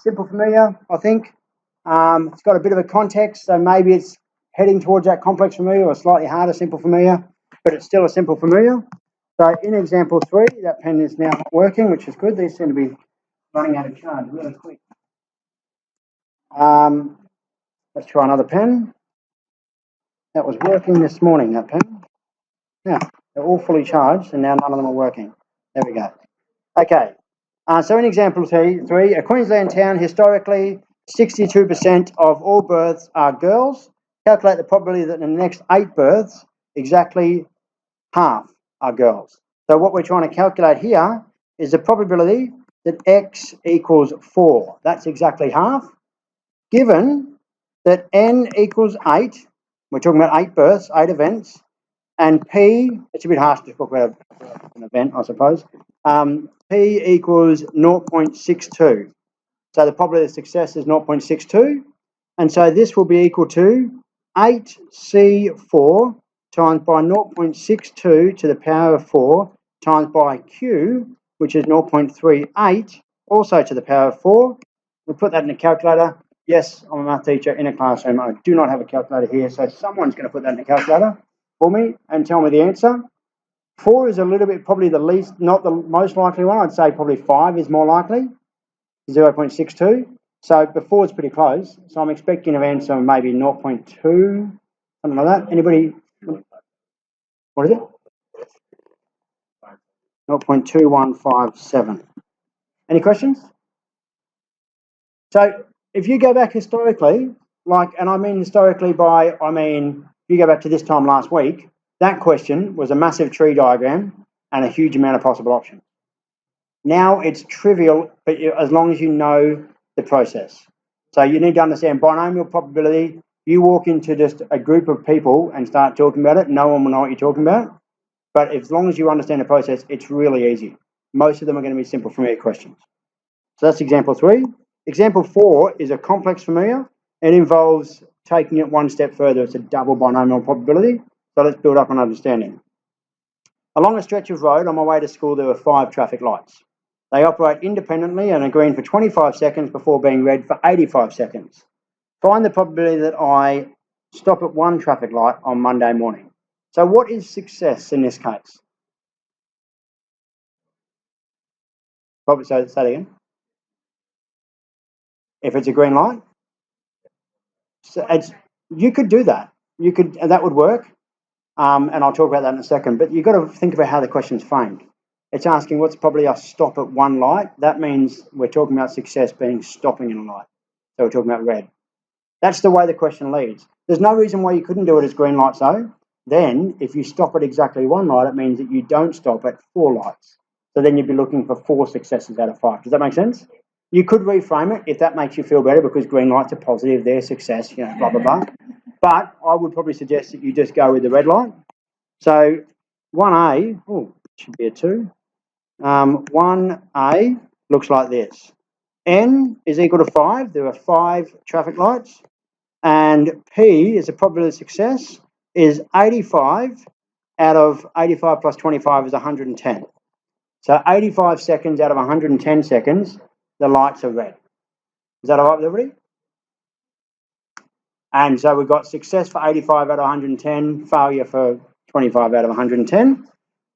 simple familiar, I think. It's got a bit of a context, so maybe it's heading towards that complex familiar or a slightly harder simple familiar, but it's still a simple familiar. So in example 3, that pen is now not working, which is good. These seem to be running out of charge really quick. Let's try another pen. That was working this morning, that pen. Now, they're all fully charged, and now none of them are working. There we go. Okay, so in example 3, a Queensland town, historically, 62% of all births are girls. Calculate the probability that in the next 8 births, exactly half are girls. So what we're trying to calculate here is the probability that X equals 4. That's exactly half. Given that N equals 8, we're talking about 8 births, 8 events, and P, it's a bit harsh to talk about an event, I suppose. P equals 0.62. So the probability of success is 0.62. And so this will be equal to 8C4 times by 0.62 to the power of 4 times by Q, which is 0.38, also to the power of 4. We'll put that in a calculator. Yes, I'm a math teacher in a classroom. I do not have a calculator here, so someone's going to put that in a calculator for me and tell me the answer. 4 is a little bit probably the least, not the most likely one. I'd say probably 5 is more likely, 0.62. So before it's pretty close. So I'm expecting an answer of maybe 0.2, something like that. Anybody? What is it? 0.2157. Any questions? So if you go back historically, and I mean historically if you go back to this time last week, that question was a massive tree diagram and a huge amount of possible options. Now it's trivial, but as long as you know the process. So you need to understand binomial probability. You walk into just a group of people and start talking about it, no one will know what you're talking about. But as long as you understand the process, it's really easy. Most of them are going to be simple familiar questions. So that's example 3. Example 4 is a complex familiar. It involves taking it one step further. It's a double binomial probability. So let's build up an understanding. Along a stretch of road on my way to school, there were 5 traffic lights. They operate independently and are green for 25 seconds before being red for 85 seconds. Find the probability that I stop at 1 traffic light on Monday morning. So what is success in this case? Probably say that again. If it's a green light, so you could do that. That would work. And I'll talk about that in a second. But you've got to think about how the question's framed. It's asking what's probably a stop at 1 light. That means we're talking about success being stopping in a light. So we're talking about red. That's the way the question leads. There's no reason why you couldn't do it as green lights though. Then if you stop at exactly 1 light, it means that you don't stop at 4 lights. So then you'd be looking for 4 successes out of 5. Does that make sense? You could reframe it if that makes you feel better because green lights are positive, they're success, blah, blah, blah. But I would probably suggest that you just go with the red light. So 1A, should be a 2. 1A looks like this. N is equal to 5. There are 5 traffic lights. And P is the probability of success is 85 out of 85 plus 25 is 110. So 85 seconds out of 110 seconds, the lights are red. Is that all right with everybody? And so we've got success for 85 out of 110, failure for 25 out of 110.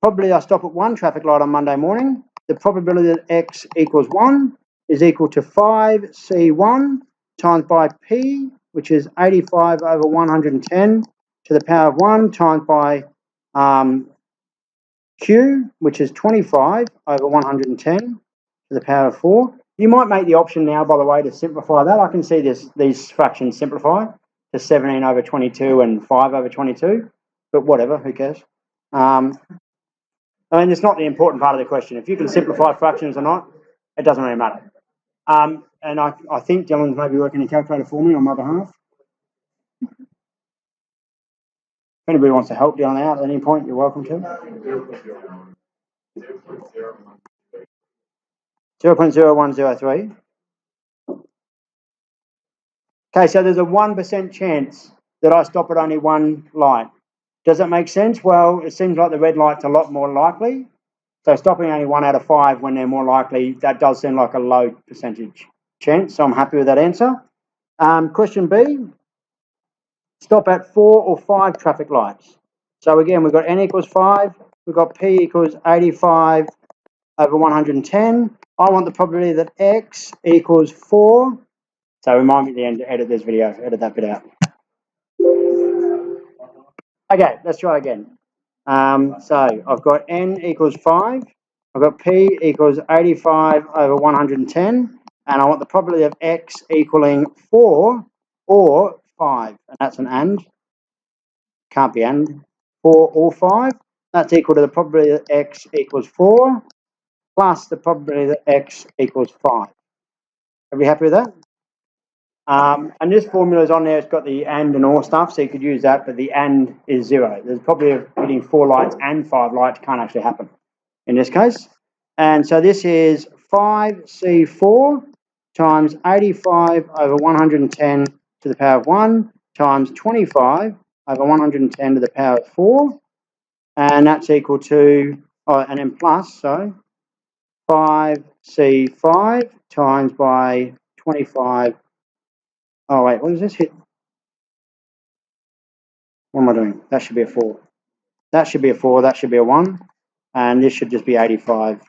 Probably I stop at 1 traffic light on Monday morning. The probability that X equals 1 is equal to 5C1 times by P, which is 85 over 110 to the power of 1 times by Q, which is 25 over 110 to the power of 4. You might make the option now, by the way, to simplify that. I can see these fractions simplify to 17 over 22 and 5 over 22, but whatever, who cares? It's not the important part of the question. If you can simplify fractions or not, it doesn't really matter. And I think Dylan's maybe working a calculator for me on my behalf. If anybody wants to help Dylan out at any point, you're welcome to. 0.0103. Okay, so there's a 1% chance that I stop at only 1 light. Does that make sense? Well, it seems like the red light's a lot more likely. So stopping only 1 out of 5 when they're more likely, that does seem like a low percentage. chance, so I'm happy with that answer. Question B, stop at 4 or 5 traffic lights. So again, we've got n equals 5, we've got p equals 85 over 110. I want the probability that x equals 4. So remind me at the end to edit this video, edit that bit out. Okay, let's try again. So I've got n equals 5, I've got p equals 85 over 110, and I want the probability of x equaling 4 or 5, and that's an and, can't be and, 4 or 5. That's equal to the probability that x equals 4 plus the probability that x equals 5. Are we happy with that? And this formula is on there, it's got the and or stuff, so you could use that, but the and is 0. There's probably hitting 4 lights and 5 lights can't actually happen in this case. And so this is 5C4 times 85 over 110 to the power of 1 times 25 over 110 to the power of 4. And that's equal to, and then plus, so 5C5 times by 25. Oh, wait, what is this hit? What am I doing? That should be a 4. That should be a 4, that should be a 1. And this should just be 85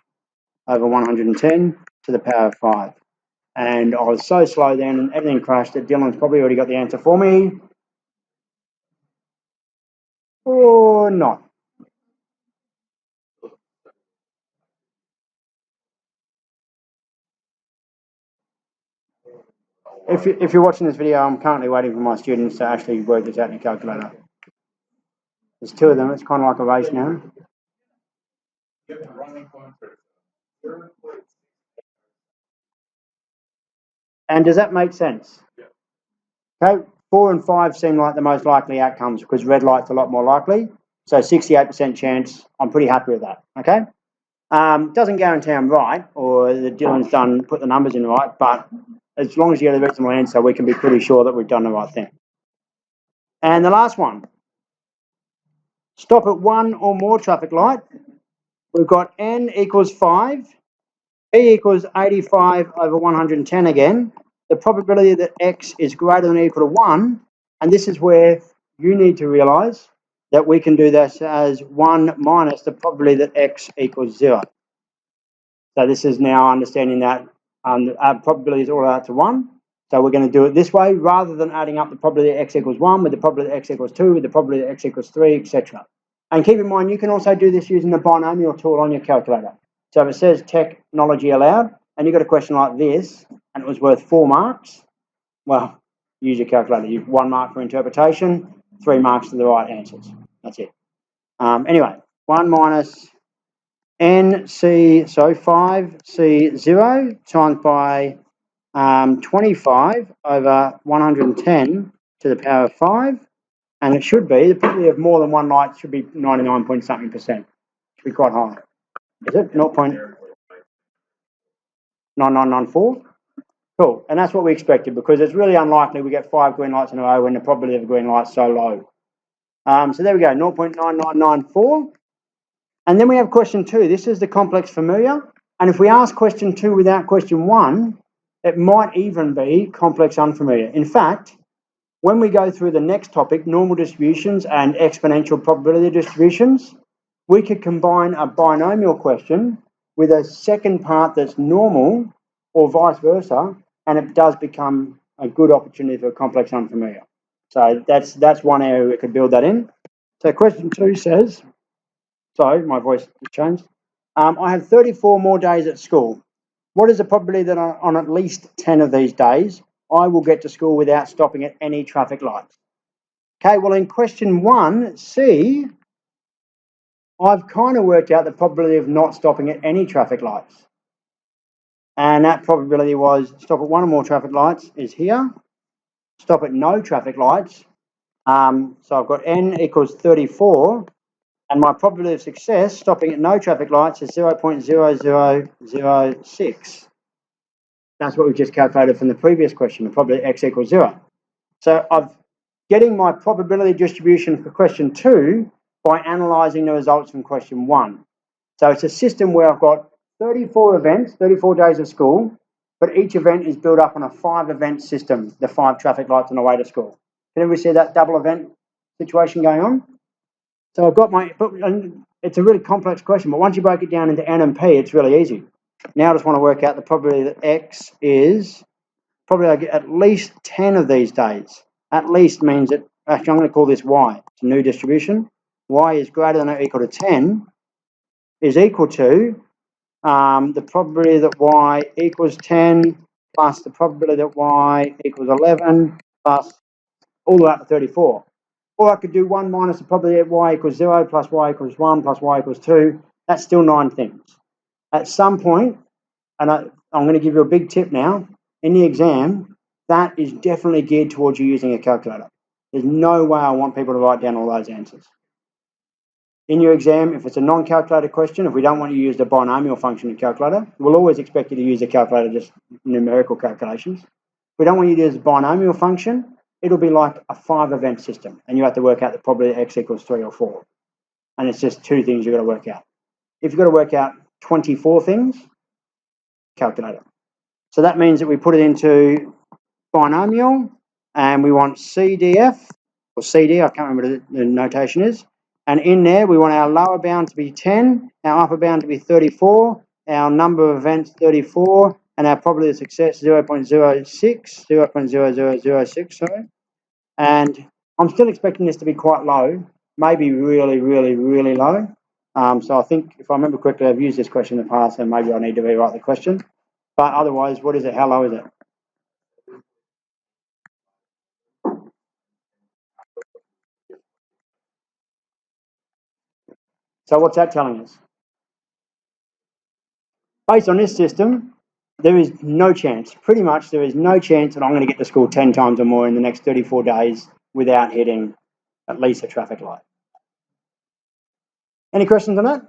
over 110 to the power of 5. And I was so slow then, and everything crashed that Dylan's probably already got the answer for me. Or not. If you're watching this video, I'm currently waiting for my students to actually work this out in a calculator. There's 2 of them, it's kind of like a race now. And does that make sense? Okay, 4 and 5 seem like the most likely outcomes because red light's a lot more likely. So 68% chance, I'm pretty happy with that, okay? Doesn't guarantee I'm right or that Dylan's put the numbers in right, but as long as you get a reasonable answer, we can be pretty sure that we've done the right thing. And the last one, stop at 1 or more traffic light. We've got n equals 5, p equals 85 over 110 again. The probability that x is greater than or equal to 1, and this is where you need to realise that we can do this as 1 minus the probability that x equals 0. So this is now understanding that our probability is all out to 1. So we're going to do it this way rather than adding up the probability that x equals 1 with the probability that x equals 2 with the probability that x equals 3, etc. And keep in mind, you can also do this using the binomial tool on your calculator. So if it says technology allowed, and you got a question like this, and it was worth 4 marks, well, use your calculator. You've 1 mark for interpretation, 3 marks for the right answers. That's it. Anyway, 1 minus NC, so 5C0 times by 25 over 110 to the power of 5. And it should be, the probability of more than 1 light should be 99 point something percent. Should be quite high. Is it? 0.9994? Cool. And that's what we expected because it's really unlikely we get 5 green lights in a row when the probability of a green light is so low. So there we go, 0.9994. And then we have question 2. This is the complex familiar. And if we ask question 2 without question 1, it might even be complex unfamiliar. In fact, when we go through the next topic, normal distributions and exponential probability distributions, we could combine a binomial question with a second part that's normal or vice versa, and it does become a good opportunity for a complex unfamiliar. So that's one area we could build that in. So question 2 says, sorry, my voice has changed. I have 34 more days at school. What is the probability that on at least 10 of these days, I will get to school without stopping at any traffic lights? Okay, well in question 1C, I've kind of worked out the probability of not stopping at any traffic lights. And that probability was stop at 1 or more traffic lights is here. Stop at no traffic lights. So I've got n equals 34. And my probability of success stopping at no traffic lights is 0.0006. That's what we just calculated from the previous question, the probability x equals 0. So I'm getting my probability distribution for question 2 by analysing the results from question 1. So it's a system where I've got 34 events, 34 days of school, but each event is built up on a 5-event system, the 5 traffic lights on the way to school. Can everybody see that double event situation going on? So I've got and it's a really complex question, but once you break it down into N and P, it's really easy. Now I just want to work out the probability that X is, probably I get at least 10 of these days. At least means that, actually I'm going to call this Y. It's a new distribution. Y is greater than or equal to 10 is equal to the probability that Y equals 10 plus the probability that Y equals 11 plus all the way up to 34. Or I could do 1 minus the probability that Y equals 0 plus Y equals 1 plus Y equals 2. That's still 9 things. At some point, and I'm going to give you a big tip now, in the exam, that is definitely geared towards you using a calculator. There's no way I want people to write down all those answers. In your exam, if it's a non-calculated question, if we don't want you to use the binomial function in calculator, we'll always expect you to use a calculator, just numerical calculations. If we don't want you to use the binomial function, it'll be like a 5-event system, and you have to work out the probability X equals 3 or 4. And it's just 2 things you've got to work out. If you've got to work out 24 things, calculator. So that means that we put it into binomial, and we want CDF, or CD, I can't remember what the notation is. And in there, we want our lower bound to be 10, our upper bound to be 34, our number of events 34, and our probability of success 0.0006, sorry. And I'm still expecting this to be quite low, maybe really, really, really low. So I think, if I remember correctly, I've used this question in the past, and maybe I need to rewrite the question. But otherwise, what is it? How low is it? So what's that telling us? Based on this system, there is no chance, pretty much there is no chance that I'm going to get to school 10 times or more in the next 34 days without hitting at least a traffic light. Any questions on that?